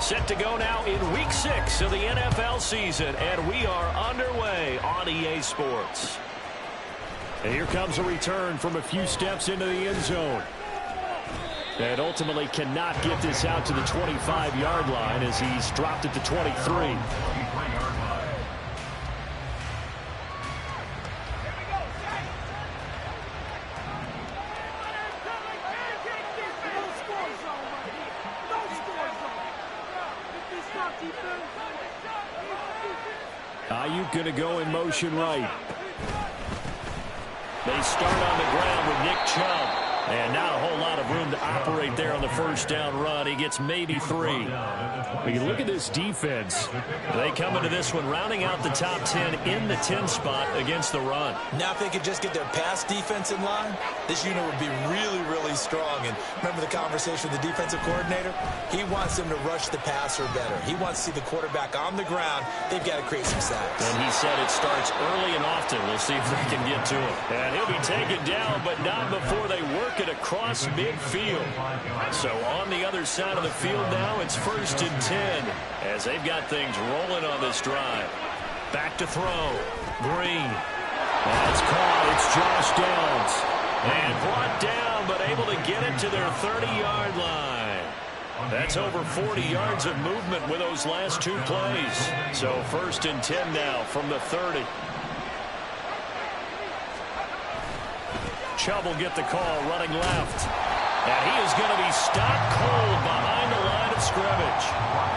Set to go now in Week 6 of the NFL season, and we are underway on EA Sports. And here comes a return from a few steps into the end zone. And ultimately cannot get this out to the 25-yard line as he's dropped it to 23. Ayuk going to go in motion right. They start on the ground with Nick Chubb. And not a whole lot of room to operate there on the first down run. He gets maybe 3. But you look at this defense. They come into this one rounding out the top 10 in the 10 spot against the run. Now if they could just get their pass defense in line, this unit would be really, really strong. And remember the conversation with the defensive coordinator? He wants them to rush the passer better. He wants to see the quarterback on the ground. They've got to create some sacks. And he said it starts early and often. We'll see if they can get to him. And he'll be taken down, but not before they work it across midfield. So on the other side of the field now, it's 1st and 10 as they've got things rolling on this drive. Back to throw. Green. That's caught. It's Josh Downs. And brought down, but able to get it to their 30-yard line. That's over 40 yards of movement with those last 2 plays. So 1st and 10 now from the 30. Chubb will get the call running left. And he is going to be stopped cold behind the line of scrimmage.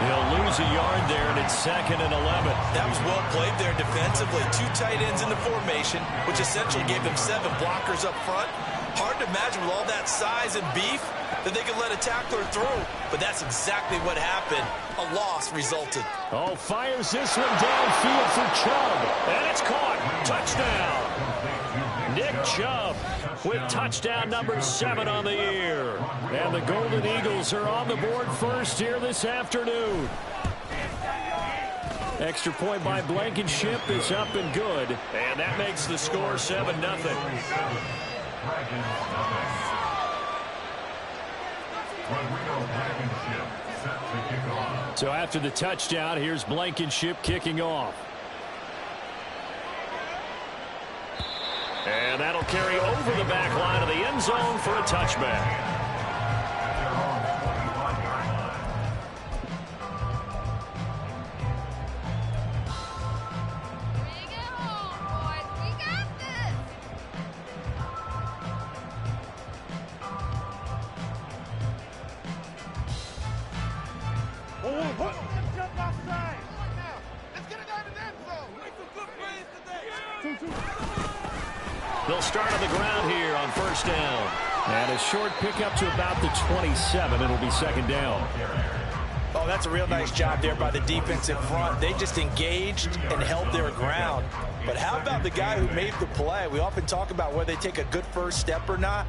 He'll lose a yard there, and it's 2nd and 11. That was well played there defensively. 2 tight ends in the formation, which essentially gave them 7 blockers up front. Hard to imagine with all that size and beef that they could let a tackler through. But that's exactly what happened. A loss resulted. Oh, fires this one downfield for Chubb. And it's caught. Touchdown. Nick Chubb with touchdown number 7 on the year. And the Golden Eagles are on the board first here this afternoon. Extra point by Blankenship is up and good. And that makes the score 7-0. So after the touchdown, here's Blankenship kicking off. And that'll carry over the back line of the end zone for a touchback. They'll start on the ground here on 1st down. And a short pickup to about the 27. It'll be 2nd down. Oh, that's a real nice job there by the defensive front. They just engaged and held their ground. But how about the guy who made the play? We often talk about whether they take a good first step or not.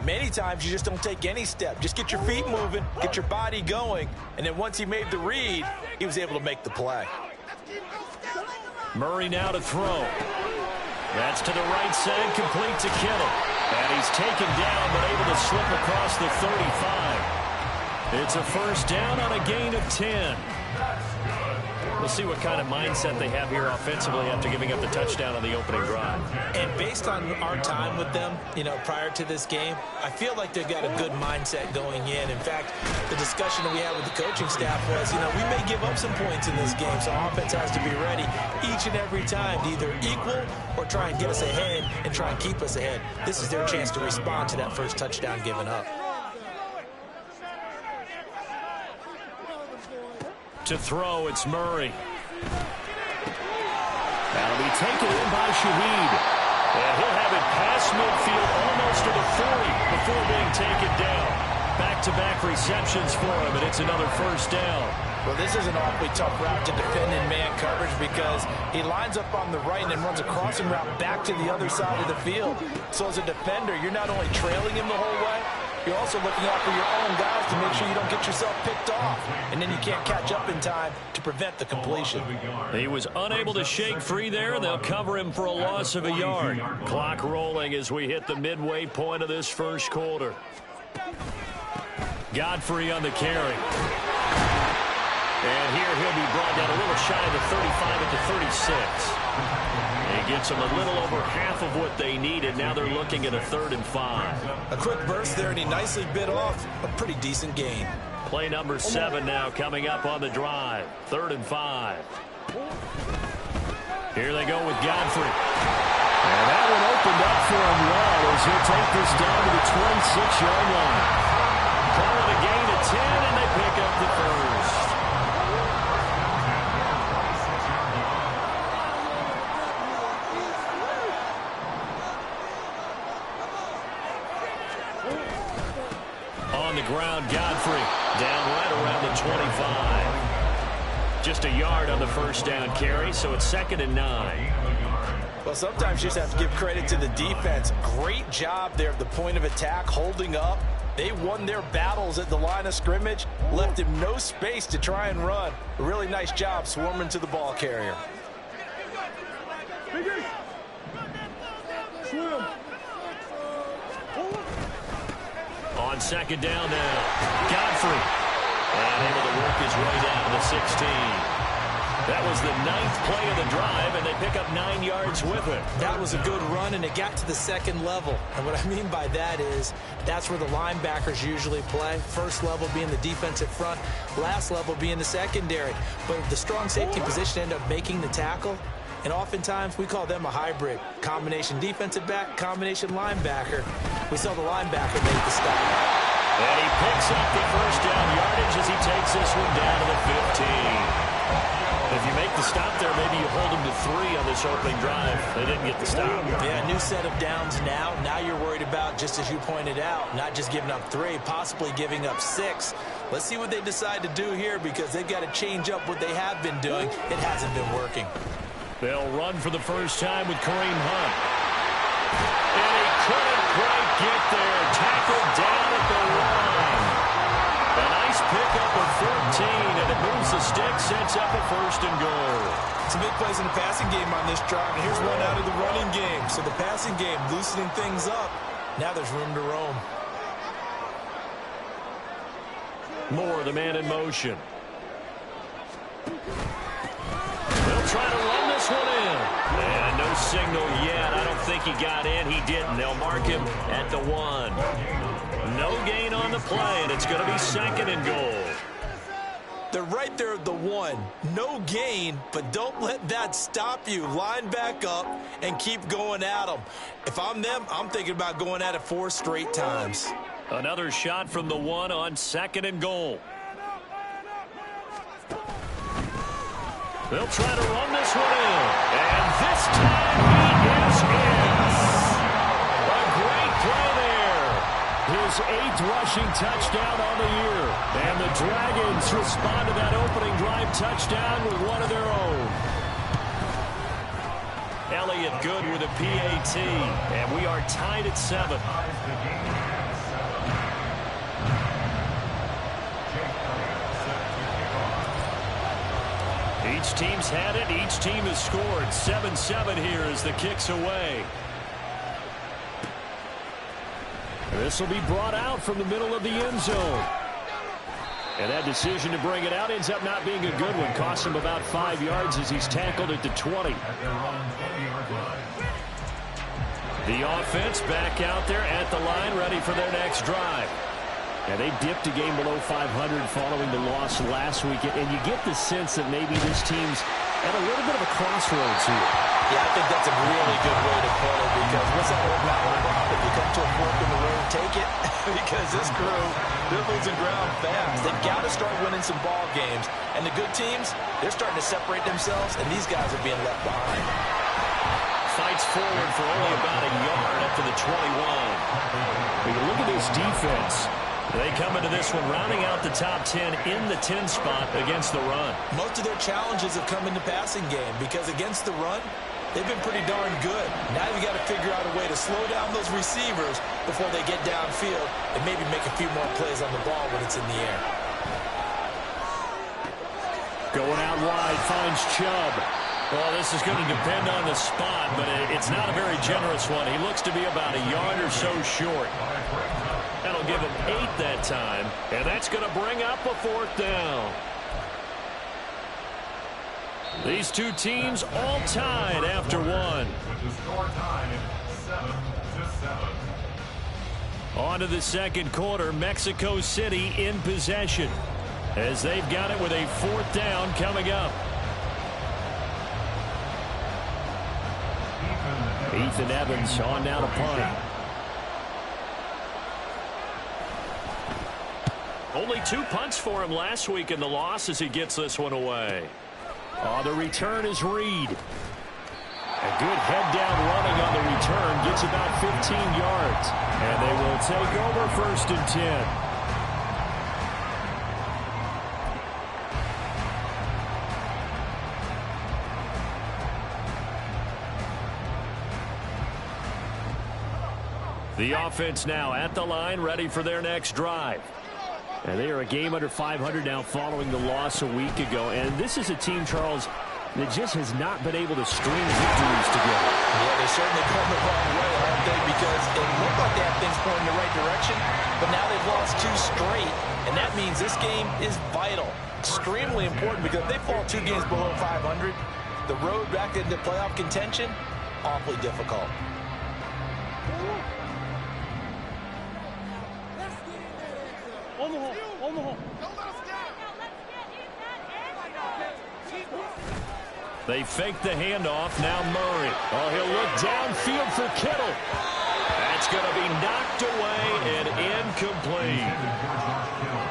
Many times you just don't take any step. Just get your feet moving, get your body going. And then once he made the read, he was able to make the play. Murray now to throw. That's to the right side, complete to Kittle. And he's taken down, but able to slip across the 35. It's a 1st down on a gain of 10. We'll see what kind of mindset they have here offensively after giving up the touchdown on the opening drive. And based on our time with them, prior to this game, I feel like they've got a good mindset going in. In fact, the discussion that we had with the coaching staff was, we may give up some points in this game, so our offense has to be ready each and every time to either equal or try and get us ahead and try and keep us ahead. This is their chance to respond to that first touchdown given up. To throw, it's Murray. That'll be taken in by Shaheed. And he'll have it past midfield almost to the 40 before being taken down. Back-to-back receptions for him, and it's another 1st down. Well, this is an awfully tough route to defend in man coverage because he lines up on the right and then runs a crossing route back to the other side of the field. So as a defender, you're not only trailing him the whole way, you're also looking out for your own guys to make sure you don't get yourself picked off. And then you can't catch up in time to prevent the completion. He was unable to shake free there, and they'll cover him for a loss of a yard. Clock rolling as we hit the midway point of this first quarter. Godfrey on the carry. And here he'll be brought down a little shy of the 35 at the 36. He gets them a little over half of what they needed. Now they're looking at a 3rd and 5. A quick burst there, and he nicely bit off a pretty decent gain. Play number 7 now coming up on the drive. 3rd and 5. Here they go with Godfrey. And that one opened up for him well as he'll take this down to the 26-yard line. Call it a gain of 10, and they pick up the first. On the ground, Godfrey down right around the 25. Just a yard on the first down carry, so it's 2nd and 9. Well, sometimes you just have to give credit to the defense. Great job there at the point of attack, holding up. They won their battles at the line of scrimmage, left him no space to try and run. A really nice job swarming to the ball carrier. On 2nd down now, Godfrey. And able to work his way down to the 16. That was the 9th play of the drive, and they pick up 9 yards with it. That was a good run, and it got to the 2nd level. And what I mean by that is that's where the linebackers usually play. First level being the defensive front, last level being the secondary. But the strong safety position ended up making the tackle. And oftentimes we call them a hybrid. Combination defensive back, combination linebacker. We saw the linebacker make the stop. And he picks up the first down yardage as he takes this one down to the 15. If you make the stop there, maybe you hold them to 3 on this opening drive. They didn't get the stop. Yeah, new set of downs now. Now you're worried about, just as you pointed out, not just giving up 3, possibly giving up 6. Let's see what they decide to do here because they've got to change up what they have been doing. It hasn't been working. They'll run for the first time with Kareem Hunt. And he couldn't quite get there. Tackled down at the line. A nice pickup of 14, and it moves the stick, sets up a 1st and goal. Some big plays in the passing game on this drive, and here's one out of the running game. So the passing game loosening things up. Now there's room to roam. Moore, the man in motion. They'll try to run this one in. And no signal yet. I don't think he got in. He didn't. They'll mark him at the 1. No gain on the play, and it's going to be 2nd and goal. They're right there at the 1. No gain, but don't let that stop you. Line back up and keep going at them. If I'm them, I'm thinking about going at it 4 straight times. Another shot from the 1 on 2nd and goal. They'll try to run this one in. And this time he is in. A great play there. His 8th rushing touchdown on the year. And the Dragons respond to that opening drive touchdown with one of their own. Elliott good with a PAT. And we are tied at 7. Each team's had it. Each team has scored. 7-7 here as the kick's away. This will be brought out from the middle of the end zone. And that decision to bring it out ends up not being a good one. Costs him about 5 yards as he's tackled at the 20. The offense back out there at the line, ready for their next drive. And they dipped a game below 500 following the loss last week. And you get the sense that maybe this team's at a little bit of a crossroads here. Yeah, I think that's a really good way to put it because what's that old mountain Bob? If you come to a fork in the road, take it. Because this crew, they're losing ground fast. They've got to start winning some ball games. And the good teams, they're starting to separate themselves, and these guys are being left behind. Fights forward for only about a yard up to the 21. When you look at this defense, they come into this one rounding out the top 10 in the 10 spot against the run. Most of their challenges have come in the passing game because against the run, they've been pretty darn good. Now you got to figure out a way to slow down those receivers before they get downfield and maybe make a few more plays on the ball when it's in the air. Going out wide, finds Chubb. Well, this is going to depend on the spot, but it's not a very generous one. He looks to be about a yard or so short. That'll give him 8 that time, and that's going to bring up a 4th down. These two teams all tied after one. On to the second quarter. Mexico City in possession as they've got it with a 4th down coming up. Ethan Evans on down to punt. Only 2 punts for him last week in the loss as he gets this one away. The return is Reed. A good head-down running on the return. Gets about 15 yards. And they will take over 1st and 10. The offense now at the line, ready for their next drive. And they are a game under 500 now following the loss a week ago. And this is a team, Charles, that just has not been able to string victories together. Yeah, they're certainly going the wrong way, aren't they? Because it looked like they have things going in the right direction, but now they've lost 2 straight, and that means this game is vital. Extremely important because if they fall 2 games below 500, the road back into playoff contention, awfully difficult. They fake the handoff. Now Murray. He'll look downfield for Kittle. That's going to be knocked away and incomplete.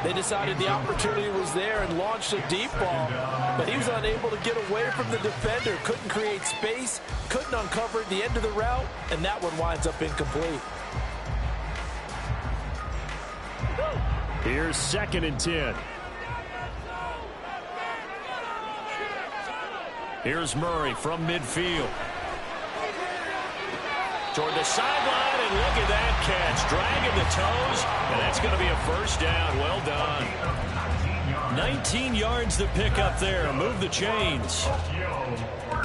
They decided the opportunity was there and launched a deep ball, but he was unable to get away from the defender. Couldn't create space, couldn't uncover the end of the route, and that one winds up incomplete. Here's 2nd and 10. Here's Murray from midfield. Toward the sideline, and look at that catch. Dragging the toes, and that's going to be a 1st down. Well done. 19 yards to pick up there. Move the chains.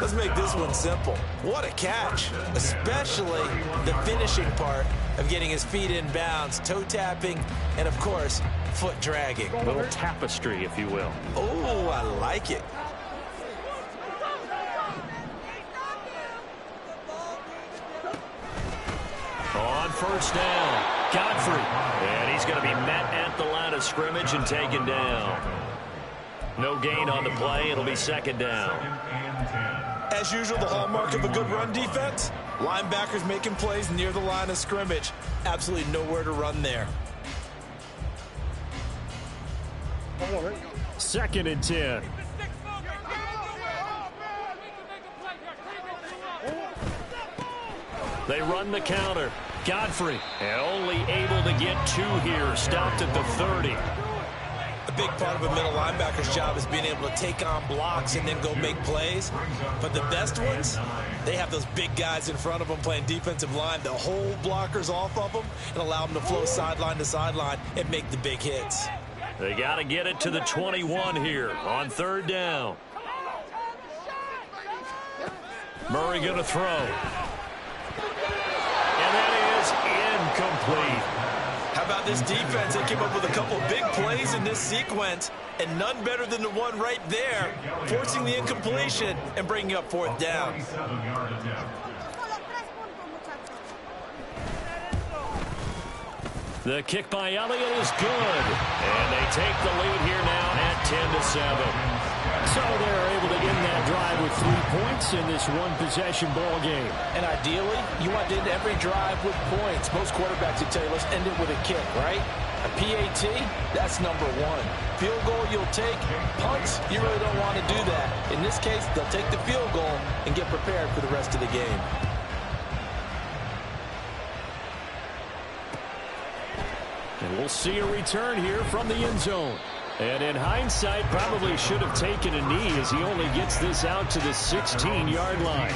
Let's make this one simple. What a catch, especially the finishing part of getting his feet in bounds, toe tapping, and of course, foot dragging. A little tapestry, if you will. Oh, I like it. On 1st down, Godfrey. And he's going to be met at the line of scrimmage and taken down. No gain on the play. It'll be 2nd down. As usual, the hallmark of a good run defense, linebackers making plays near the line of scrimmage. Absolutely nowhere to run there. 2nd and 10. They run the counter. Godfrey only able to get 2 here. Stopped at the 30. A big part of a middle linebacker's job is being able to take on blocks and then go make plays. But the best ones, they have those big guys in front of them playing defensive line that hold blockers off of them and allow them to flow sideline to sideline and make the big hits. They got to get it to the 21 here on 3rd down. Murray going to throw. And that is incomplete. How about this defense? They came up with a couple of big plays in this sequence, and none better than the one right there, forcing the incompletion and bringing up 4th down. The kick by Elliott is good. And they take the lead here now at 10-7. So they're able to end that drive with 3 points in this one-possession ball game. And ideally, you want to end every drive with points. Most quarterbacks would tell you, let's end it with a kick, right? A PAT, that's number 1. Field goal you'll take. Punts, you really don't want to do that. In this case, they'll take the field goal and get prepared for the rest of the game. And we'll see a return here from the end zone. And in hindsight, probably should have taken a knee as he only gets this out to the 16-yard line.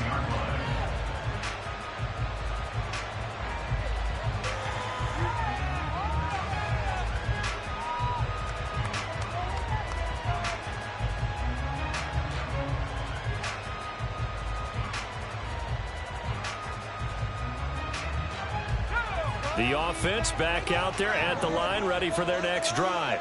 The offense back out there at the line, ready for their next drive.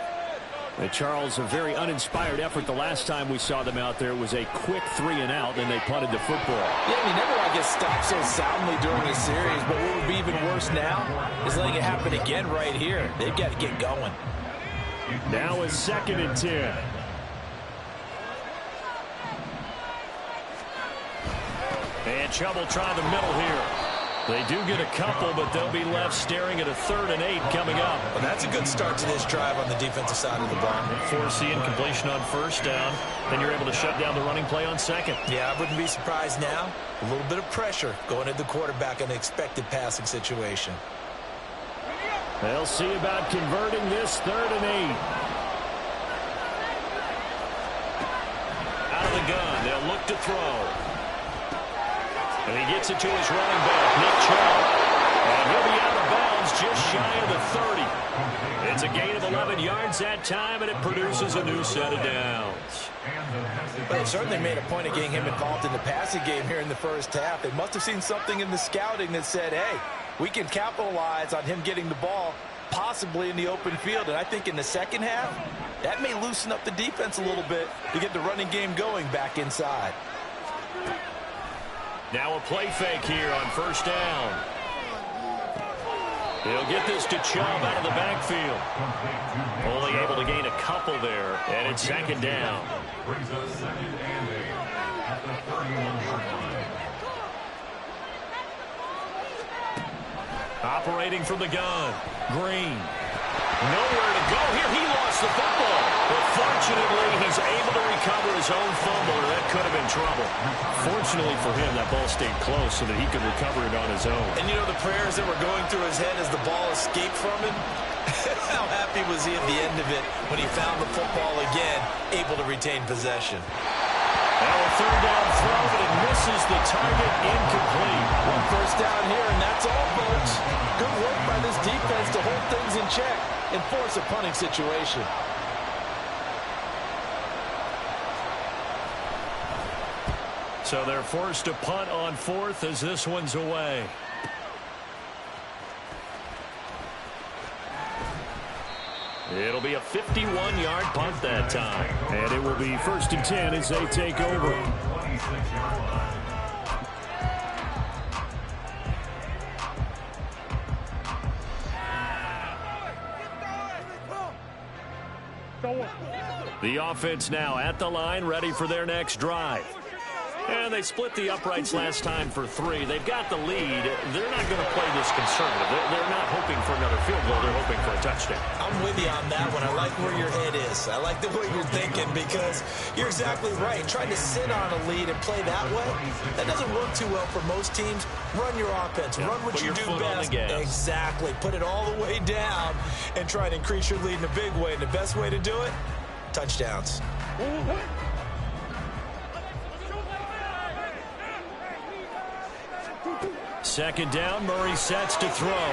And Charles, a very uninspired effort the last time we saw them out there. It was a quick 3-and-out, and they punted the football. Yeah, and you never want to get stopped so soundly during a series, but what would be even worse now is letting it happen again right here. They've got to get going. Now it's 2nd and 10. And trouble trying the middle here. They do get a couple, but they'll be left staring at a 3rd and 8 coming up. Well, that's a good start to this drive on the defensive side of the ball. Forcing completion on 1st down. Then you're able to shut down the running play on 2nd. Yeah, I wouldn't be surprised now. A little bit of pressure going at the quarterback in an expected passing situation. They'll see about converting this 3rd and 8. Out of the gun, they'll look to throw. And he gets it to his running back, Nick Chubb. And he'll be out of bounds just shy of the 30. It's a gain of 11 yards that time, and it produces a new set of downs. But they certainly made a point of getting him involved in the passing game here in the first half. They must have seen something in the scouting that said, hey, we can capitalize on him getting the ball possibly in the open field. And I think in the second half, that may loosen up the defense a little bit to get the running game going back inside. Now a play fake here on 1st down. He'll get this to Chubb out of the backfield. Only able to gain a couple there, and it's 2nd down. Operating from the gun, Green. Nowhere to go here. He lost the football. But fortunately, he's able to recover his own fumble, or that could have been trouble. Fortunately for him, that ball stayed close so that he could recover it on his own. And you know the prayers that were going through his head as the ball escaped from him? How happy was he at the end of it when he found the football again, able to retain possession? Now a 3rd down throw, but it misses the target, incomplete. 1 first down here, and that's all, folks. Good work by this defense to hold things in check and force a punting situation. So they're forced to punt on 4th as this one's away. It'll be a 51-yard punt that time. And it will be 1st and 10 as they take over. The offense now at the line, ready for their next drive. And they split the uprights last time for 3. They've got the lead. They're not going to play this conservative. They're not hoping for another field goal. They're hoping for a touchdown. I'm with you on that one. I like where your head is. I like the way you're thinking because you're exactly right. Trying to sit on a lead and play that way, that doesn't work too well for most teams. Run your offense. Run what you do best. Exactly. Put it all the way down and try to increase your lead in a big way. And the best way to do it, touchdowns. Second down, Murray sets to throw.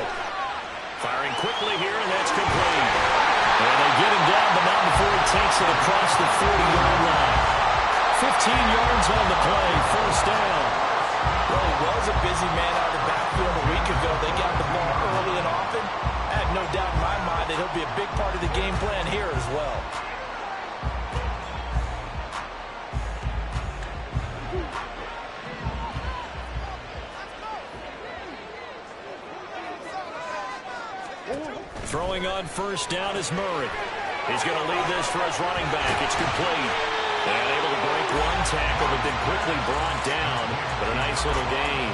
Firing quickly here, and that's complete. And they get him down, but not before he takes it across the 40-yard line. 15 yards on the play, 1st down. Well, he was a busy man out of the backfield a week ago. They got the ball early and often. I have no doubt in my mind that he'll be a big part of the game plan here as well. Throwing on 1st down is Murray. He's going to lead this for his running back. It's complete. And able to break one tackle, but then quickly brought down. But a nice little gain.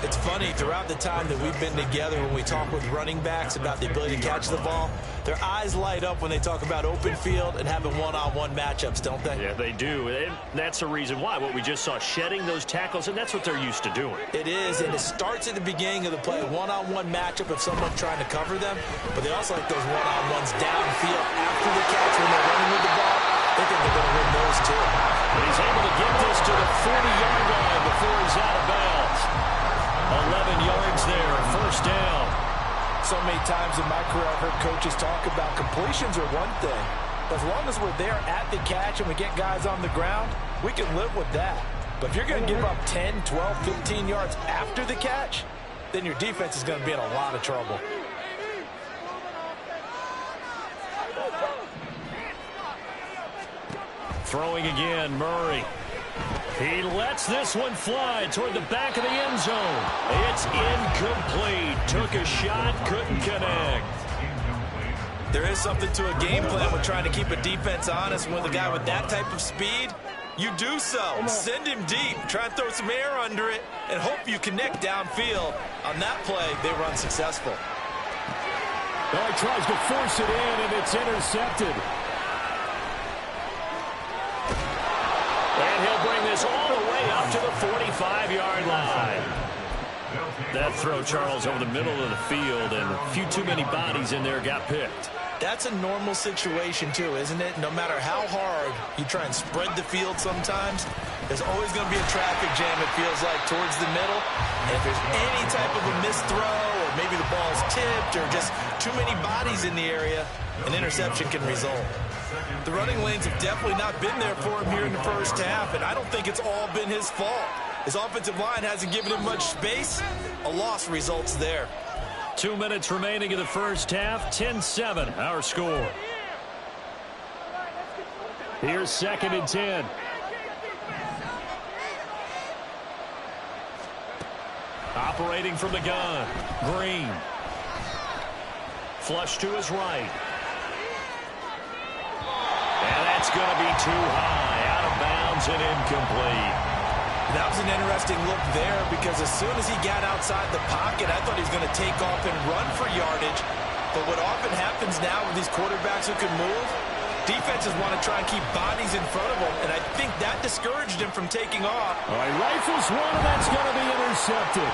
It's funny, throughout the time that we've been together, when we talk with running backs about the ability to catch the ball, their eyes light up when they talk about open field and having one-on-one matchups, don't they? Yeah, they do. And that's the reason why. What we just saw, shedding those tackles, and that's what they're used to doing. It is, and it starts at the beginning of the play, one-on-one matchup of someone trying to cover them, but they also like those one-on-ones downfield after the catch when they're running with the ball. They think they're going to win those too. But he's able to get this to the 40-yard line before he's out of bounds. 11 yards there, 1st down. So many times in my career I've heard coaches talk about completions are one thing, but as long as we're there at the catch and we get guys on the ground, we can live with that. But if you're going to give up 10, 12, 15 yards after the catch, then your defense is going to be in a lot of trouble. Throwing again, Murray. He lets this one fly toward the back of the end zone. It's incomplete. Took a shot, couldn't connect. There is something to a game plan with trying to keep a defense honest. With a guy with that type of speed, you do so. Send him deep. Try and throw some air under it and hope you connect downfield. On that play, they were unsuccessful. Well, he tries to force it in, and it's intercepted. And he'll bring this all the way up to the 45-yard line. That throw, Charles, over the middle of the field, and a few too many bodies in there got picked. That's a normal situation, too, isn't it? No matter how hard you try and spread the field sometimes, there's always going to be a traffic jam, it feels like, towards the middle. And if there's any type of a missed throw, or maybe the ball's tipped, or just too many bodies in the area, an interception can result. The running lanes have definitely not been there for him here in the first half, and I don't think it's all been his fault. His offensive line hasn't given him much space. A loss results there. 2 minutes remaining in the first half. 10-7, our score. Here's 2nd and 10. Operating from the gun. Green. Flush to his right. And that's going to be too high. Out of bounds and incomplete. That was an interesting look there because as soon as he got outside the pocket, I thought he was going to take off and run for yardage. But what often happens now with these quarterbacks who can move, defenses want to try and keep bodies in front of them, and I think that discouraged him from taking off. All right, rifles one, and that's going to be intercepted.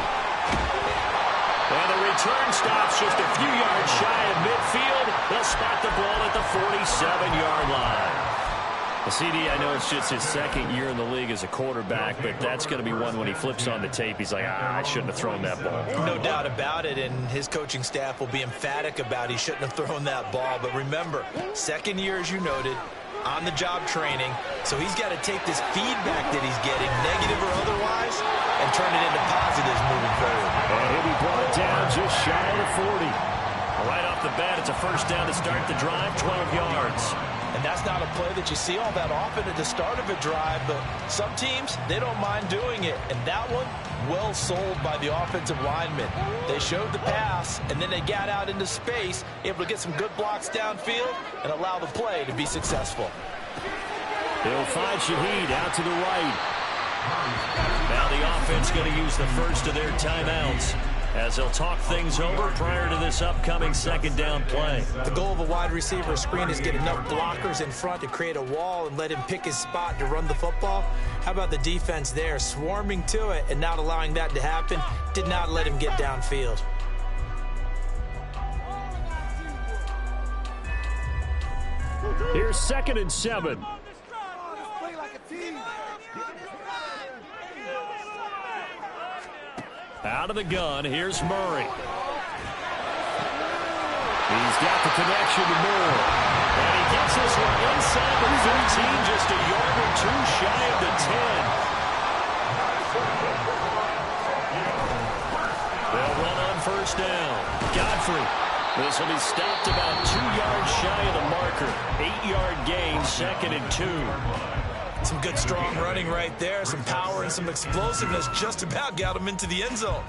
And the return stops just a few yards shy of midfield. They'll spot the ball at the 47-yard line. The CD, I know it's just his second year in the league as a quarterback, but that's going to be one when he flips on the tape. He's like, I shouldn't have thrown that ball. No doubt about it, and his coaching staff will be emphatic about he shouldn't have thrown that ball. But remember, second year, as you noted, on-the-job training, so he's got to take this feedback that he's getting, negative or otherwise, and turn it into positives moving forward. And he'll be brought down just shy of the 40. Right off the bat, it's a first down to start the drive, 12 yards. And that's not a play that you see all that often at the start of a drive, but some teams, they don't mind doing it. And that one, well sold by the offensive lineman. They showed the pass, and then they got out into space, able to get some good blocks downfield and allow the play to be successful. They'll find Shaheed out to the right. Now the offense going to use the first of their timeouts as they'll talk things over prior to this upcoming second down play. The goal of a wide receiver screen is get enough blockers in front to create a wall and let him pick his spot to run the football. How about the defense there, swarming to it and not allowing that to happen? Did not let him get downfield. Here's 2nd and 7. Out of the gun, here's Murray. He's got the connection to Moore. And he gets this one inside the 13, just a yard or two shy of the 10. They'll run on first down. Godfrey. This will be stopped about 2 yards shy of the marker. 8-yard gain, 2nd and 2. Some good, strong running right there. Some power and some explosiveness just about got him into the end zone.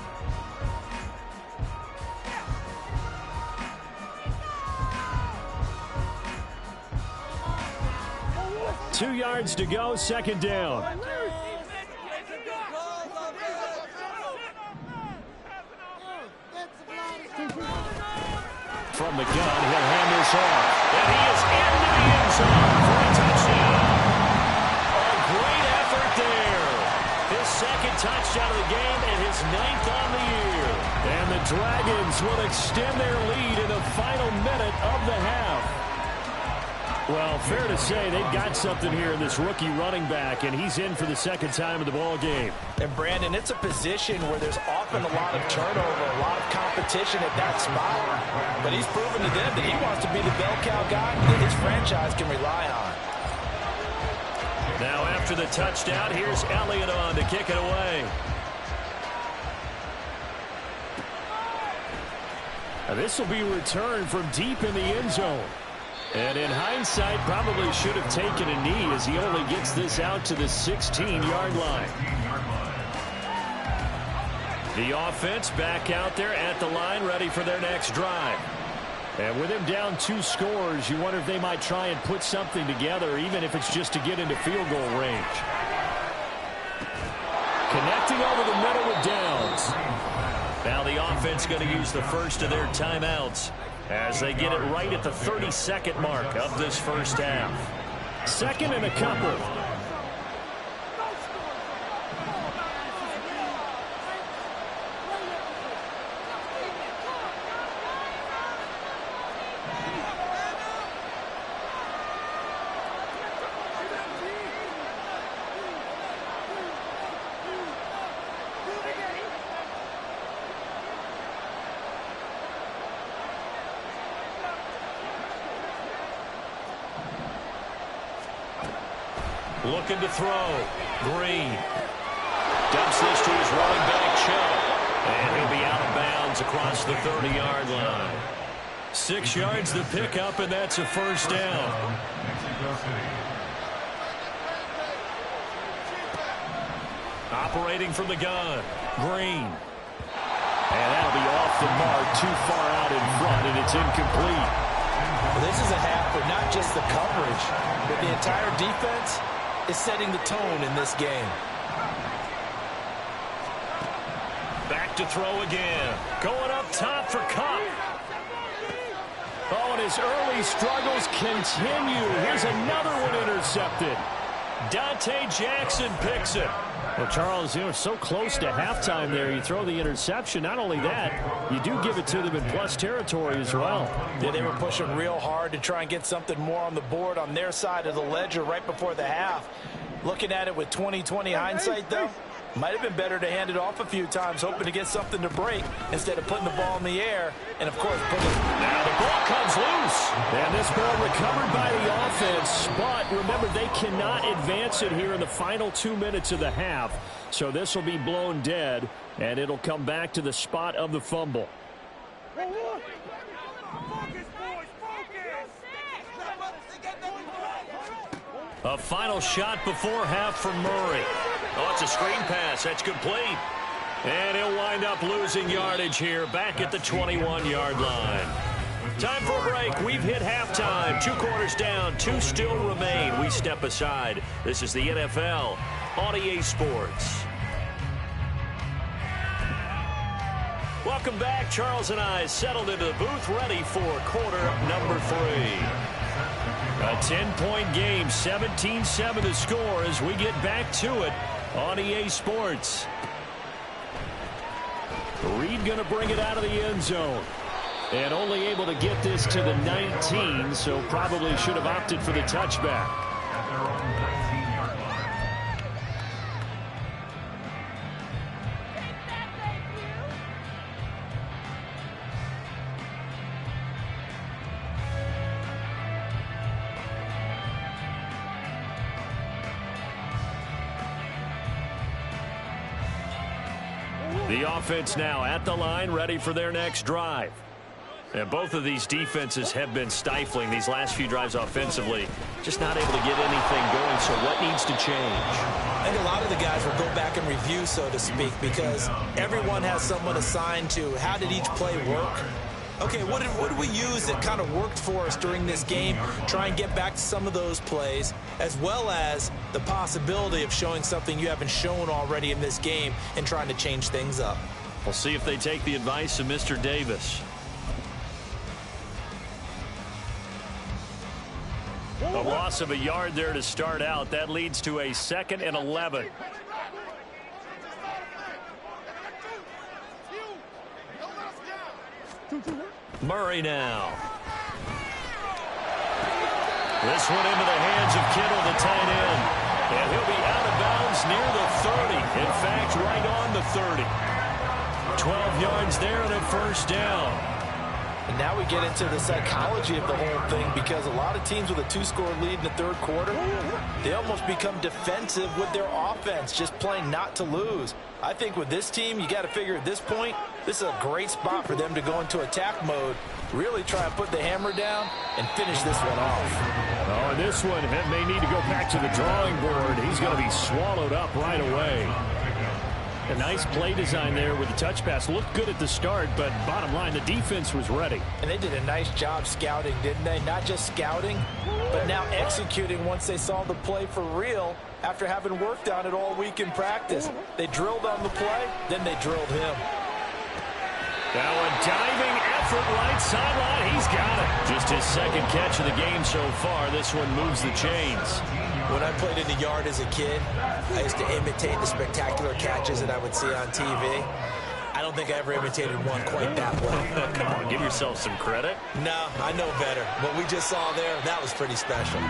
Two yards to go, second down. From the gun, he'll hand this off. And he is into the end zone for a touchdown. Great effort there. His second touchdown of the game and his 9th on the year. And the Dragons will extend their lead in the final minute of the half. Well, fair to say they've got something here in this rookie running back, and he's in for the second time of the ball game. And, Brandon, it's a position where there's often a lot of turnover, a lot of competition at that spot. But he's proven to them that he wants to be the bell cow guy that his franchise can rely on. Now after the touchdown, here's Elliott on to kick it away. Now this will be returned from deep in the end zone. And in hindsight, probably should have taken a knee as he only gets this out to the 16-yard line. The offense back out there at the line, ready for their next drive. And with him down 2 scores, you wonder if they might try and put something together, even if it's just to get into field goal range. Connecting over the middle with Downs. Now the offense going to use the first of their timeouts as they get it right at the 32nd mark of this first half. Second and a couple. Looking to throw. Green. Dumps this to his running back, Chubb. And he'll be out of bounds across the 30-yard line. 6 yards to pick up, and that's a first down. Operating from the gun. Green. And that'll be off the mark, too far out in front, and it's incomplete. Well, this is a half where not just the coverage, but the entire defense is setting the tone in this game. Back to throw again. Going up top for Kupp. Oh, and his early struggles continue. Here's another one intercepted. Dante Jackson picks it. Well, Charles, you know, so close to halftime there. You throw the interception. Not only that, you do give it to them in plus territory as well. Yeah, they were pushing real hard to try and get something more on the board on their side of the ledger right before the half. Looking at it with 20/20 hindsight, though, might have been better to hand it off a few times, hoping to get something to break instead of putting the ball in the air. And, of course, now the ball comes loose. And this ball recovered by the offense. But remember, they cannot advance it here in the final 2 minutes of the half. So this will be blown dead, and it'll come back to the spot of the fumble. A final shot before half from Murray. Oh, it's a screen pass. That's complete. And he'll wind up losing yardage here back at the 21-yard line. Time for a break. We've hit halftime. 2 quarters down. 2 still remain. We step aside. This is the NFL on EA Sports. Welcome back. Charles and I settled into the booth ready for quarter number 3. A 10-point game, 17-7 the score as we get back to it on EA Sports. Reed going to bring it out of the end zone. And only able to get this to the 19, so probably should have opted for the touchback. The offense now at the line, ready for their next drive. And both of these defenses have been stifling these last few drives offensively. Just not able to get anything going, so what needs to change? I think a lot of the guys will go back and review, so to speak, because everyone has someone assigned to how did each play work. Okay, what did we use that kind of worked for us during this game? Try and get back to some of those plays, as well as the possibility of showing something you haven't shown already in this game and trying to change things up. We'll see if they take the advice of Mr. Davis. A loss of a yard there to start out. That leads to a 2nd and 11. Murray now. This one into the hands of Kittle, the tight end. And he'll be out of bounds near the 30. In fact, right on the 30. 12 yards there and a first down. And now we get into the psychology of the whole thing, because a lot of teams with a 2-score lead in the third quarter, they almost become defensive with their offense, just playing not to lose. I think with this team, you got to figure at this point, this is a great spot for them to go into attack mode Really try and put the hammer down and finish this one off. Oh, and this one may need to go back to the drawing board. He's going to be swallowed up right away. A nice play design there with the touch pass. Looked good at the start, but bottom line, the defense was ready. And they did a nice job scouting, didn't they? Not just scouting, but now executing once they saw the play for real after having worked on it all week in practice. They drilled on the play, then they drilled him. Now a diving effort right sideline. He's got it. Just his second catch of the game so far. This one moves the chains. When I played in the yard as a kid, I used to imitate the spectacular catches that I would see on TV. I don't think I ever imitated one quite that well. Come on, give yourself some credit. No, I know better. What we just saw there, that was pretty special.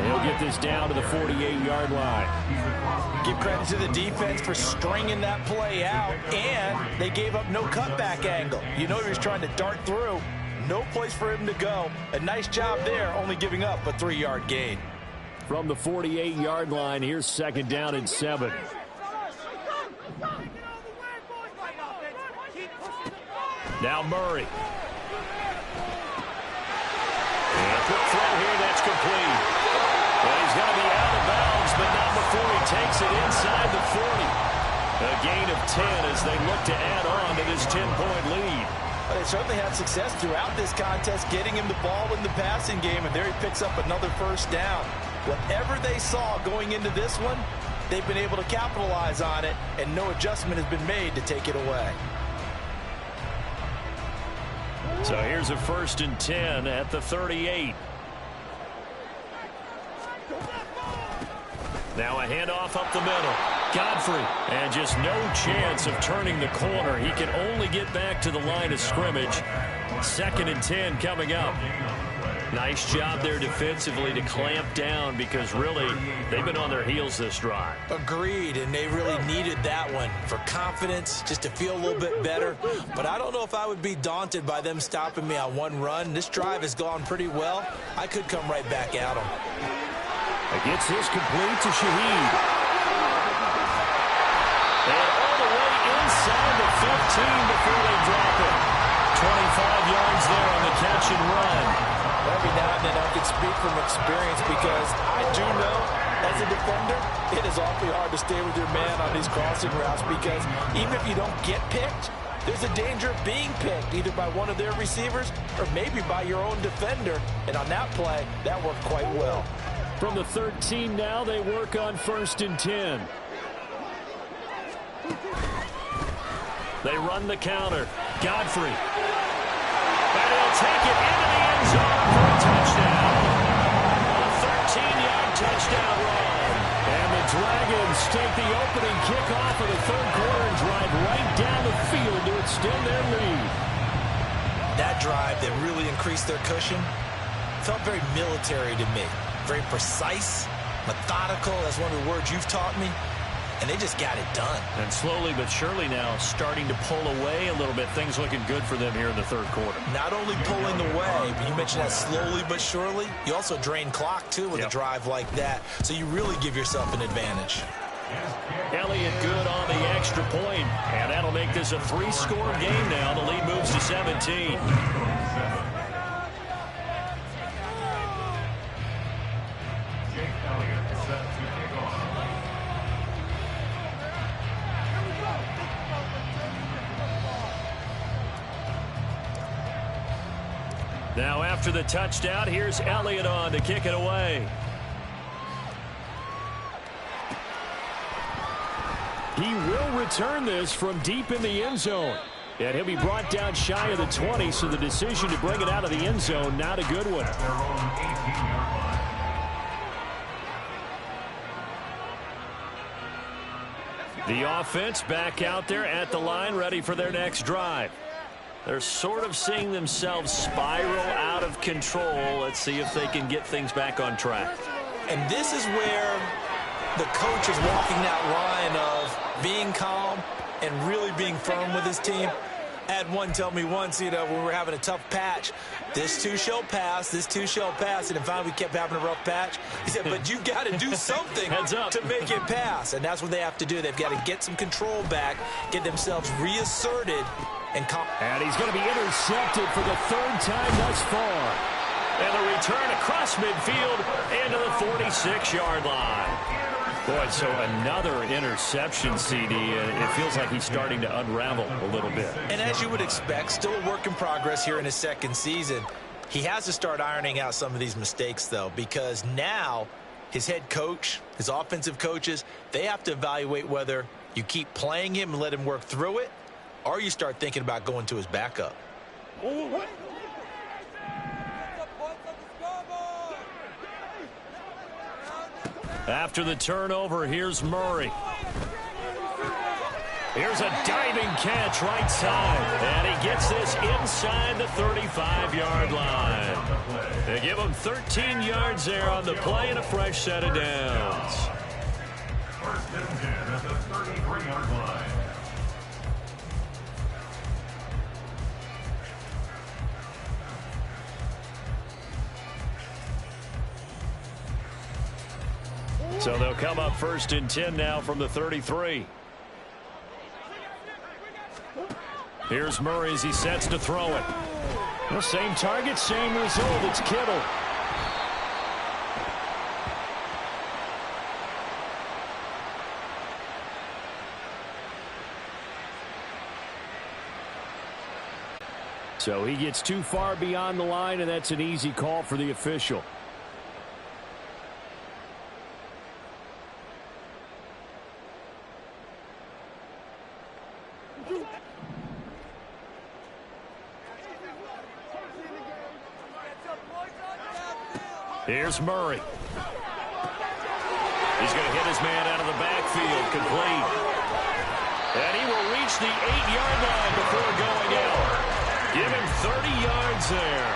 He'll get this down to the 48-yard line. Give credit to the defense for stringing that play out, and they gave up no cutback angle. You know he was trying to dart through. No place for him to go. A nice job there, only giving up a 3-yard gain. From the 48-yard line, here's second down and 7. Now Murray. And a quick throw here, that's complete. Well, he's going to be out of bounds, but not before he takes it inside the 40. A gain of 10 as they look to add on to this 10-point lead. Well, they certainly had success throughout this contest, getting him the ball in the passing game, and there he picks up another first down. Whatever they saw going into this one, they've been able to capitalize on it, and no adjustment has been made to take it away. So here's a 1st and 10 at the 38. Now a handoff up the middle. Godfrey, and just no chance of turning the corner. He can only get back to the line of scrimmage. 2nd and 10 coming up. Nice job there defensively to clamp down because really they've been on their heels this drive. Agreed, and they really needed that one for confidence, just to feel a little bit better. But I don't know if I would be daunted by them stopping me on one run. This drive has gone pretty well. I could come right back at them. Gets this complete to Shaheed. And all the way inside the 15 before they drop it. 25 yards there on the catch and run. Every now and then I can speak from experience because I do know as a defender it is awfully hard to stay with your man on these crossing routes because even if you don't get picked, there's a danger of being picked either by one of their receivers or maybe by your own defender. And on that play, that worked quite well. From the 13 now, they work on 1st and 10. They run the counter. Godfrey. And he'll take it into the end zone for a touchdown. A 13-yard touchdown run. And the Dragons take the opening kickoff of the 3rd quarter and drive right down the field to extend their lead. That drive that really increased their cushion felt very military to me. Very precise, methodical. That's one of the words you've taught me. And they just got it done. And slowly but surely now starting to pull away a little bit. Things looking good for them here in the 3rd quarter. Not only pulling away, but you mentioned that slowly but surely. You also drain clock, too, with a drive like that. So you really give yourself an advantage. Elliott good on the extra point. And that'll make this a 3-score game now. The lead moves to 17. Now after the touchdown, here's Elliott on to kick it away. He will return this from deep in the end zone. And he'll be brought down shy of the 20, so the decision to bring it out of the end zone, not a good one. The offense back out there at the line, ready for their next drive. They're sort of seeing themselves spiral out of control. Let's see if they can get things back on track. And this is where the coach is walking that line of being calm and really being firm with his team. I had one tell me once, when we were having a tough patch, this too shall pass, this too shall pass. And finally we kept having a rough patch. He said, but you got to do something to make it pass. And that's what they have to do. They've got to get some control back, get themselves reasserted, And he's going to be intercepted for the third time thus far. And the return across midfield into the 46-yard line. Boy, so another interception, CD. It feels like he's starting to unravel a little bit. And as you would expect, still a work in progress here in his second season. He has to start ironing out some of these mistakes, though, because now his head coach, his offensive coaches, they have to evaluate whether you keep playing him and let him work through it, or you start thinking about going to his backup. After the turnover, here's Murray. Here's a diving catch right side. And he gets this inside the 35-yard line. They give him 13 yards there on the play and a fresh set of downs. First and 10 at the 33-yard line. So they'll come up first and 10 now from the 33. Here's Murray as he sets to throw it. The same target, same result. It's Kittle. So he gets too far beyond the line, and that's an easy call for the official. Here's Murray. He's going to hit his man out of the backfield, complete. And he will reach the 8-yard line before going out. Give him 30 yards there.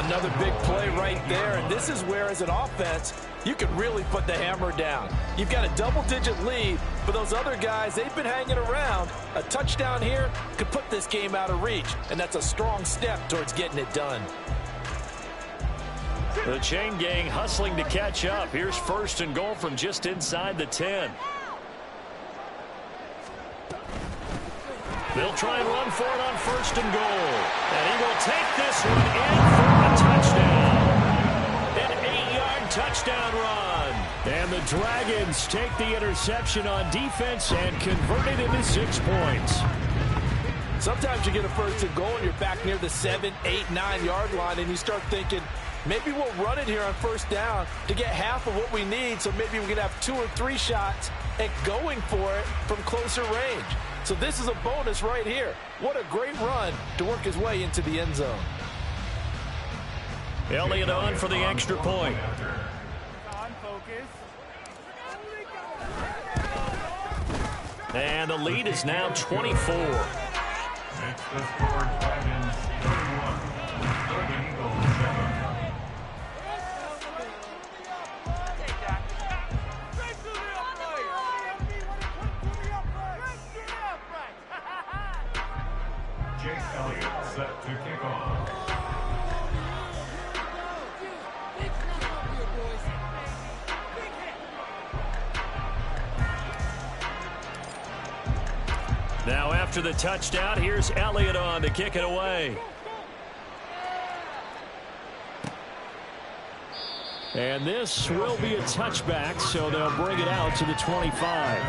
Another big play right there, and this is where, as an offense, you can really put the hammer down. You've got a double-digit lead, but those other guys, they've been hanging around. A touchdown here could put this game out of reach, and that's a strong step towards getting it done. The chain gang hustling to catch up. Here's first and goal from just inside the 10. They'll try and run for it on first and goal. And he will take this one in for a touchdown. An 8-yard touchdown run. And the Dragons take the interception on defense and convert it into 6 points. Sometimes you get a first and goal and you're back near the 7, 8, 9-yard line, and you start thinking, maybe we'll run it here on first down to get half of what we need, so maybe we can have 2 or 3 shots at going for it from closer range. So this is a bonus right here. What a great run to work his way into the end zone. Elliott on for the extra point. And the lead is now 24. It's the score, Dragons 31. The Eagles 7. Jake Elliott set to kick off. Now after the touchdown, here's Elliott on to kick it away. And this will be a touchback, so they'll bring it out to the 25.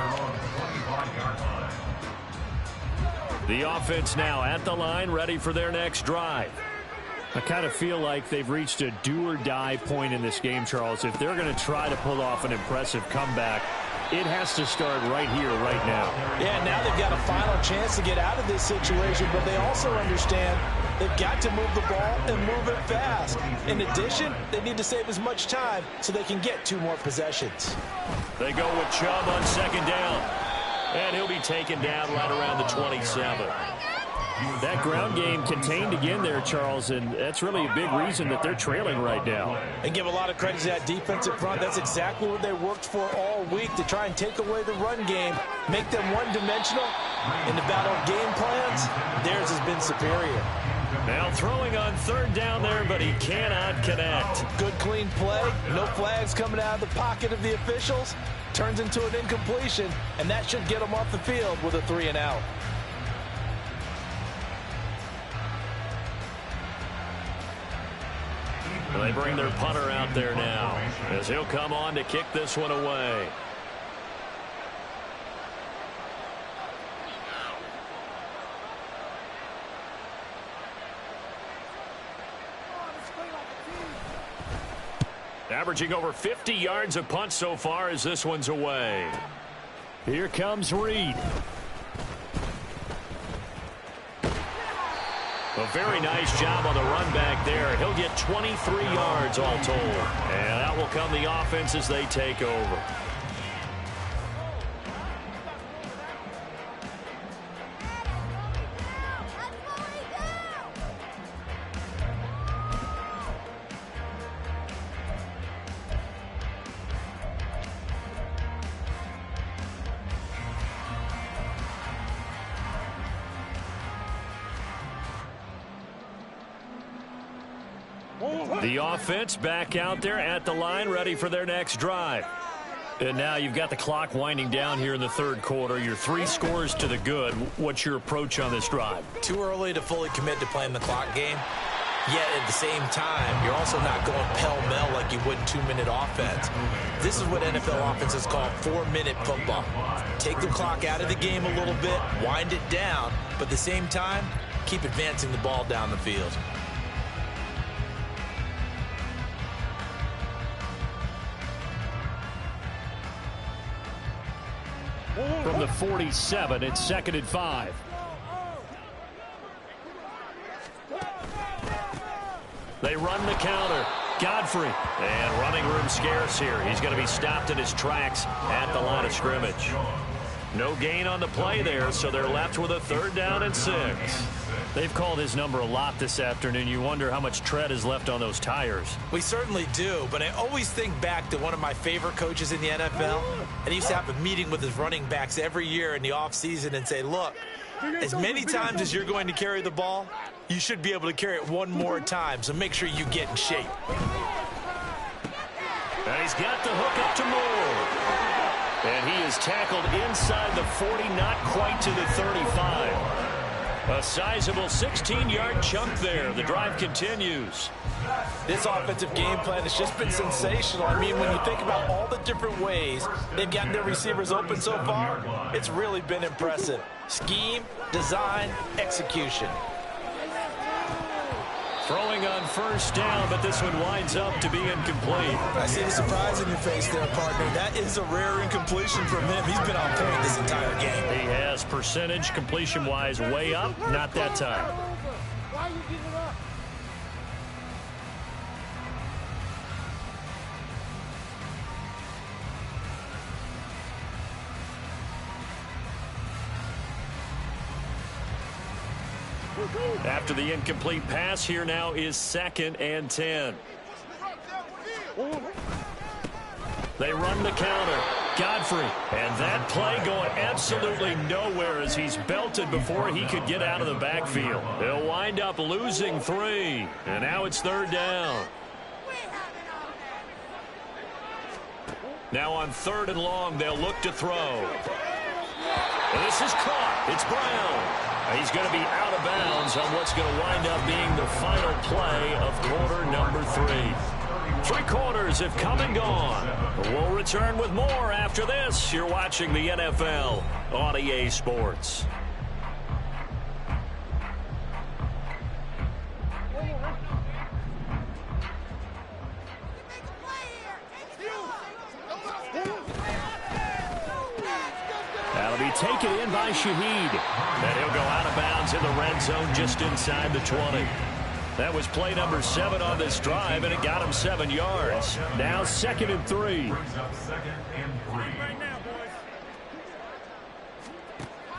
The offense now at the line, ready for their next drive. I kind of feel like they've reached a do-or-die point in this game, Charles. If they're going to try to pull off an impressive comeback, it has to start right here, right now. Yeah, now they've got a final chance to get out of this situation, but they also understand they've got to move the ball and move it fast. In addition, they need to save as much time so they can get 2 more possessions. They go with Chubb on second down. And he'll be taken down right around the 27. That ground game contained again there, Charles, and that's really a big reason that they're trailing right now. And give a lot of credit to that defensive front. That's exactly what they worked for all week, to try and take away the run game, make them one-dimensional. In the battle of game plans, theirs has been superior. Now throwing on third down there, but he cannot connect. Good clean play, no flags coming out of the pocket of the officials. Turns into an incompletion, and that should get them off the field with a 3-and-out. They bring their punter out there now as he'll come on to kick this one away. Averaging over 50 yards a punt so far as this one's away. Here comes Reed. A very nice job on the run back there. He'll get 23 yards all told. And out will come the offense as they take over. The offense back out there at the line, ready for their next drive. And now you've got the clock winding down here in the third quarter. You're 3 scores to the good. What's your approach on this drive? Too early to fully commit to playing the clock game. Yet at the same time, you're also not going pell-mell like you would in 2-minute offense. This is what NFL offenses call 4-minute football. Take the clock out of the game a little bit, wind it down, but at the same time, keep advancing the ball down the field. From the 47, it's 2nd and 5. They run the counter. Godfrey. And running room scarce here. He's going to be stopped in his tracks at the line of scrimmage. No gain on the play there, so they're left with a 3rd down and 6. They've called his number a lot this afternoon. You wonder how much tread is left on those tires. We certainly do, but I always think back to one of my favorite coaches in the NFL, and he used to have a meeting with his running backs every year in the offseason and say, look, as many times as you're going to carry the ball, you should be able to carry it one more time, so make sure you get in shape. And he's got the hook up to Moore. And he is tackled inside the 40, not quite to the 35. A sizable 16-yard chunk there. The drive continues. This offensive game plan has just been sensational. I mean, when you think about all the different ways they've gotten their receivers open so far, it's really been impressive. Scheme, design, execution. Throwing on 1st down, but this one winds up to be incomplete. I see the surprise in your face there, partner. That is a rare incompletion from him. He's been on point this entire game. He has percentage completion-wise way up. Not that time. Why you giving up? After the incomplete pass, here now is 2nd and 10. They run the counter. Godfrey. And that play going absolutely nowhere as he's belted before he could get out of the backfield. They'll wind up losing 3. And now it's 3rd down. Now on 3rd and long, they'll look to throw. And this is caught. It's Brown. He's going to be out of bounds on what's going to wind up being the final play of quarter number 3. 3 quarters have come and gone. We'll return with more after this. You're watching the NFL on EA Sports. That'll be taken in by Shaheed. And he'll go out of bounds in the red zone just inside the 20. That was play number 7 on this drive, and it got him 7 yards. Now 2nd and 3.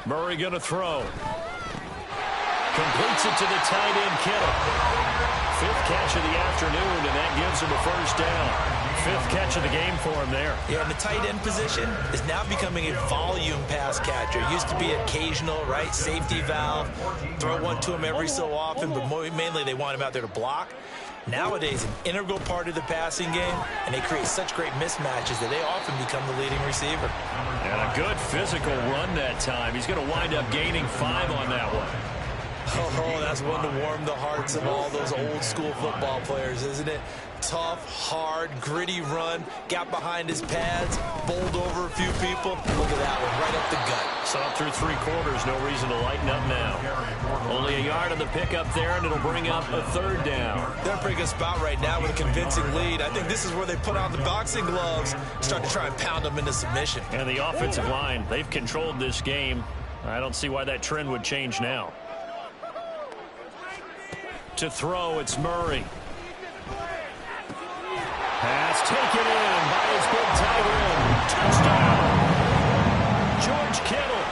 Murray going to throw. Completes it to the tight end, Kttn. 5th catch of the afternoon, and that gives him a 1st down. 5th catch of the game for him there. Yeah, and the tight end position is now becoming a volume pass catcher. Used to be occasional, right, safety valve. Throw one to him every so often, but mainly they want him out there to block. Nowadays, an integral part of the passing game, and they create such great mismatches that they often become the leading receiver. And a good physical run that time. He's going to wind up gaining 5 on that one. Oh, that's one to warm the hearts of all those old school football players, isn't it? Tough, hard, gritty run, got behind his pads, bowled over a few people. Look at that one, right up the gut. So up through 3 quarters, no reason to lighten up now. Only a yard on the pickup there, and it'll bring up a 3rd down. They're in a pretty good spot right now with a convincing lead. I think this is where they put on the boxing gloves, start to try and pound them into submission. And the offensive line, they've controlled this game. I don't see why that trend would change now. To throw, it's Murray. Pass taken in by his big tight end. Touchdown! George Kittle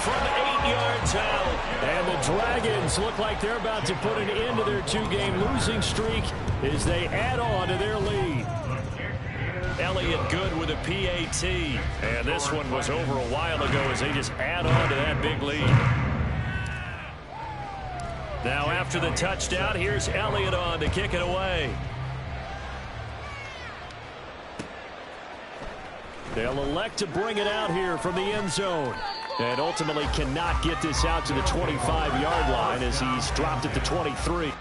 from 8 yards out. And the Dragons look like they're about to put an end to their 2-game losing streak as they add on to their lead. Elliott good with a PAT. And this one was over a while ago as they just add on to that big lead. Now after the touchdown, here's Elliott on to kick it away. They'll elect to bring it out here from the end zone. And ultimately cannot get this out to the 25-yard line as he's dropped at the 23.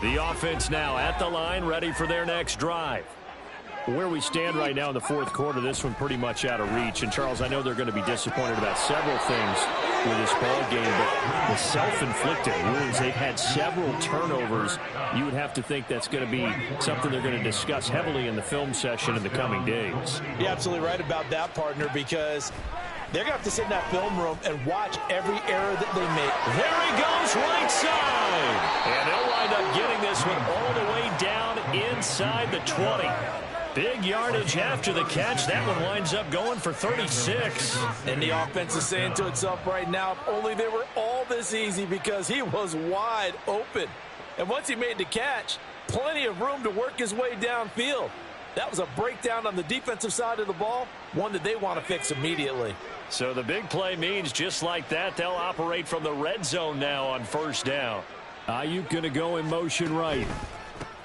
The offense now at the line, ready for their next drive. Where we stand right now in the 4th quarter, this one pretty much out of reach. And, Charles, I know they're going to be disappointed about several things with this ball game, but the self-inflicted wounds, they've had several turnovers. You would have to think that's going to be something they're going to discuss heavily in the film session in the coming days. You're absolutely right about that, partner, because they're going to have to sit in that film room and watch every error that they make. There he goes, right side. And they'll wind up getting this one all the way down inside the 20. Big yardage after the catch. That one winds up going for 36. And the offense is saying to itself right now, if only they were all this easy, because he was wide open. And once he made the catch, plenty of room to work his way downfield. That was a breakdown on the defensive side of the ball, one that they want to fix immediately. So the big play means just like that, they'll operate from the red zone now on 1st down. Ayuk going to go in motion right.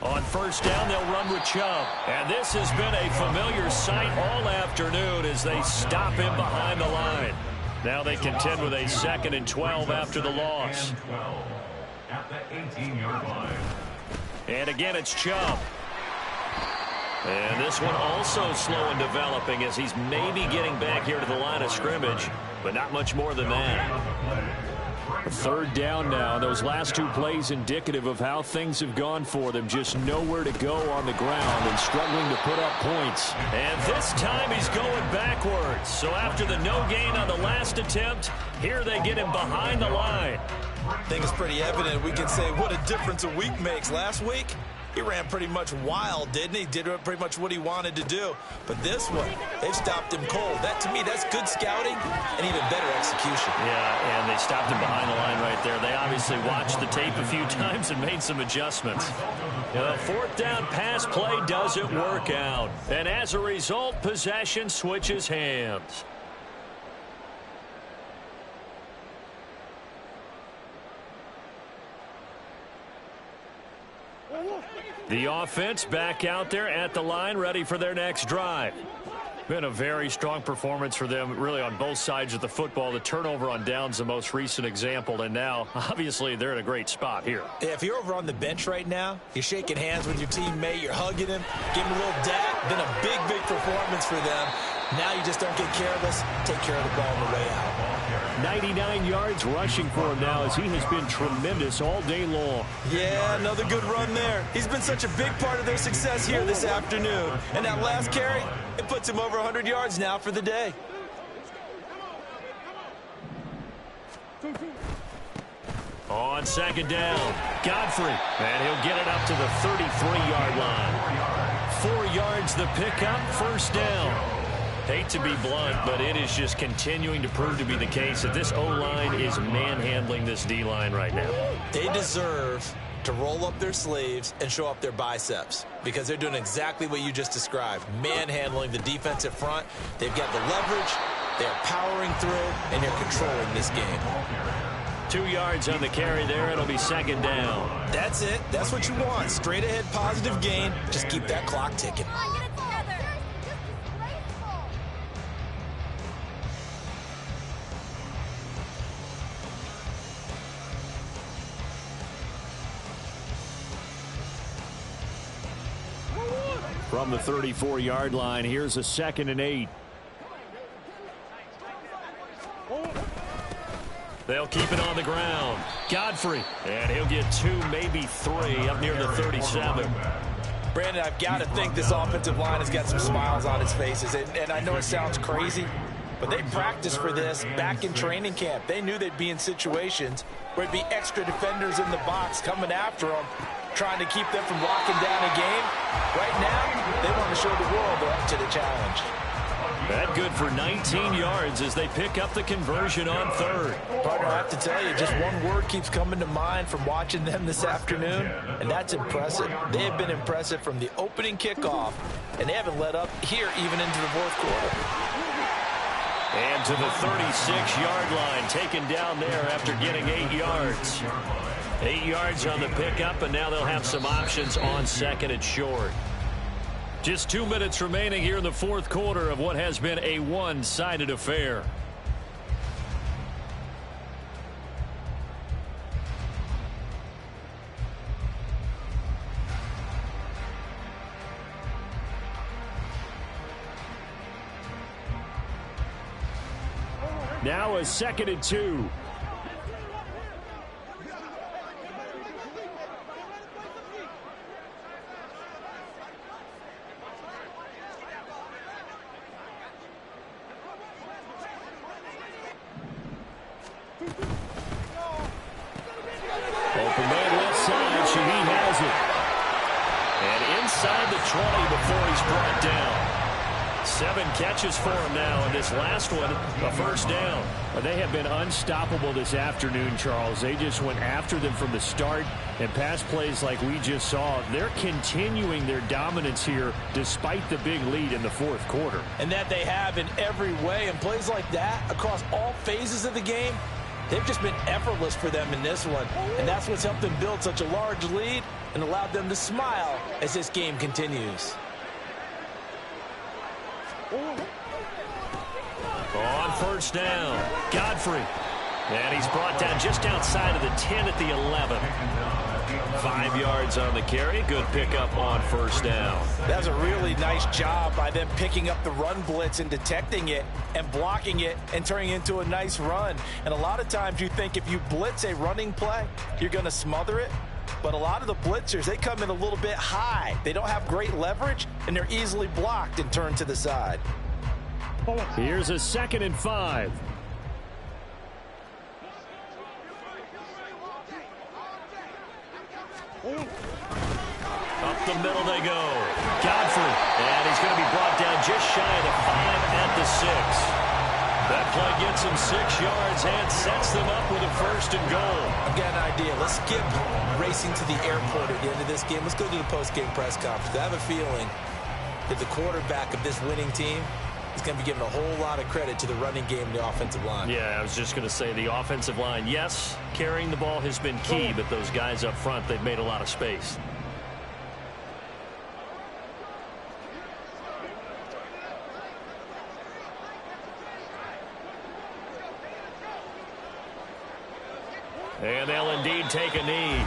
On 1st down, they'll run with Chubb. And this has been a familiar sight all afternoon as they stop him behind the line. Now they contend with a 2nd and 12 after the loss. At the 18-yard line. And again, it's Chubb. And this one also slow in developing as he's maybe getting back here to the line of scrimmage, but not much more than that. 3rd down now. Those last 2 plays indicative of how things have gone for them. Just nowhere to go on the ground and struggling to put up points. And this time he's going backwards. So after the no gain on the last attempt, here they get him behind the line. I think it's pretty evident. We can say what a difference a week makes. Last week, he ran pretty much wild, didn't he? Did pretty much what he wanted to do. But this one, they've stopped him cold. That, to me, that's good scouting and even better execution. Yeah, and they stopped him behind the line right there. They obviously watched the tape a few times and made some adjustments. The 4th down pass play doesn't work out. And as a result, possession switches hands. The offense back out there at the line, ready for their next drive. Been a very strong performance for them, really, on both sides of the football. The turnover on downs, the most recent example, and now, obviously, they're in a great spot here. If you're over on the bench right now, you're shaking hands with your teammate, you're hugging him, giving him a little dap. Been a big, big performance for them. Now you just don't get careless. Take care of the ball on the way out. 99 yards rushing for him now as he has been tremendous all day long. Yeah, another good run there. He's been such a big part of their success here this afternoon. And that last carry, it puts him over 100 yards now for the day. On 2nd down, Godfrey. And he'll get it up to the 33-yard line. 4 yards the pickup, first down. Hate to be blunt, but it is just continuing to prove to be the case that this O-line is manhandling this D-line right now. They deserve to roll up their sleeves and show up their biceps because they're doing exactly what you just described, manhandling the defensive front. They've got the leverage, they're powering through, and they're controlling this game. 2 yards on the carry there. It'll be second down. That's it. That's what you want. Straight ahead, positive gain. Just keep that clock ticking. From the 34-yard line, here's a 2nd and 8. They'll keep it on the ground. Godfrey, and he'll get 2, maybe 3 up near the 37. Brandon, I've got to think this offensive line has got some smiles on its faces. And I know it sounds crazy, but they practiced for this back in training camp. They knew they'd be in situations where it'd be extra defenders in the box coming after them, trying to keep them from locking down a game. Right now, they want to show the world they're up to the challenge. That good for 19 yards as they pick up the conversion on 3rd. Partner, I have to tell you, just one word keeps coming to mind from watching them this afternoon, and that's impressive. They have been impressive from the opening kickoff, and they haven't let up here even into the 4th quarter. And to the 36-yard line, taken down there after getting 8 yards. 8 yards on the pickup, and now they'll have some options on 2nd and short. Just 2 minutes remaining here in the 4th quarter of what has been a one-sided affair. Now a 2nd and 2. Open man left side. Shaheed has it. And inside the 20 before he's brought down. 7 catches for him now, and this last one, a first down. They have been unstoppable this afternoon, Charles. They just went after them from the start, and pass plays like we just saw. They're continuing their dominance here despite the big lead in the 4th quarter. And that they have in every way, and plays like that across all phases of the game, they've just been effortless for them in this one. And that's what's helped them build such a large lead and allowed them to smile as this game continues. On first down, Godfrey. And he's brought down just outside of the 10 at the 11. 5 yards on the carry. Good pickup on first down. That was a really nice job by them picking up the run blitz and detecting it and blocking it and turning it into a nice run. And a lot of times you think if you blitz a running play, you're going to smother it. But a lot of the blitzers, they come in a little bit high. They don't have great leverage, and they're easily blocked and turned to the side. Here's a 2nd and 5. Up the middle they go. Godfrey, and he's going to be brought down just shy of the 5 at the 6. That play gets him 6 yards and sets them up with a 1st and goal. I've got an idea. Let's skip racing to the airport at the end of this game. Let's go to the post-game press conference. I have a feeling that the quarterback of this winning team is going to be given a whole lot of credit to the running game and the offensive line. Yeah, I was just going to say the offensive line, yes, carrying the ball has been key, but those guys up front, they've made a lot of space. And they'll indeed take a knee.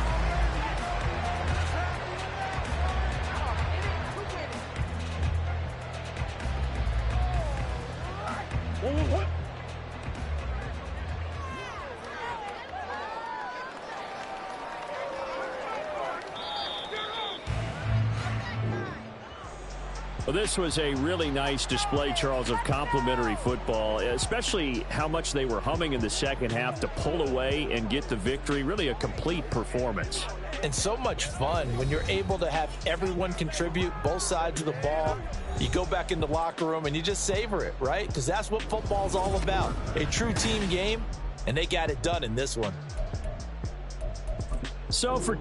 Well, this was a really nice display, Charles, of complimentary football, especially how much they were humming in the second half to pull away and get the victory. Really a complete performance. And so much fun when you're able to have everyone contribute, both sides of the ball. You go back in the locker room and you just savor it, right? Because that's what football's all about. A true team game, and they got it done in this one. So for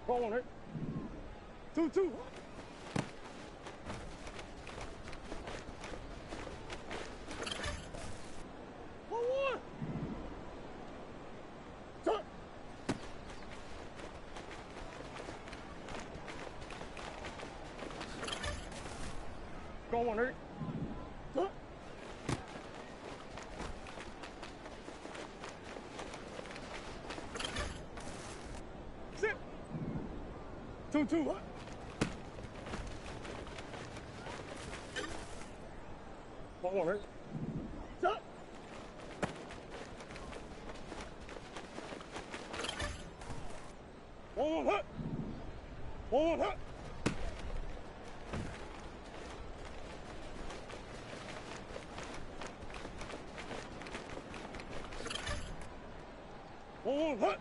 Go on, right? 2-2. One. Turn. Go on, right? Turn. Sit. 2-2. Go on, right? Turn. One hut. One hut. One hut.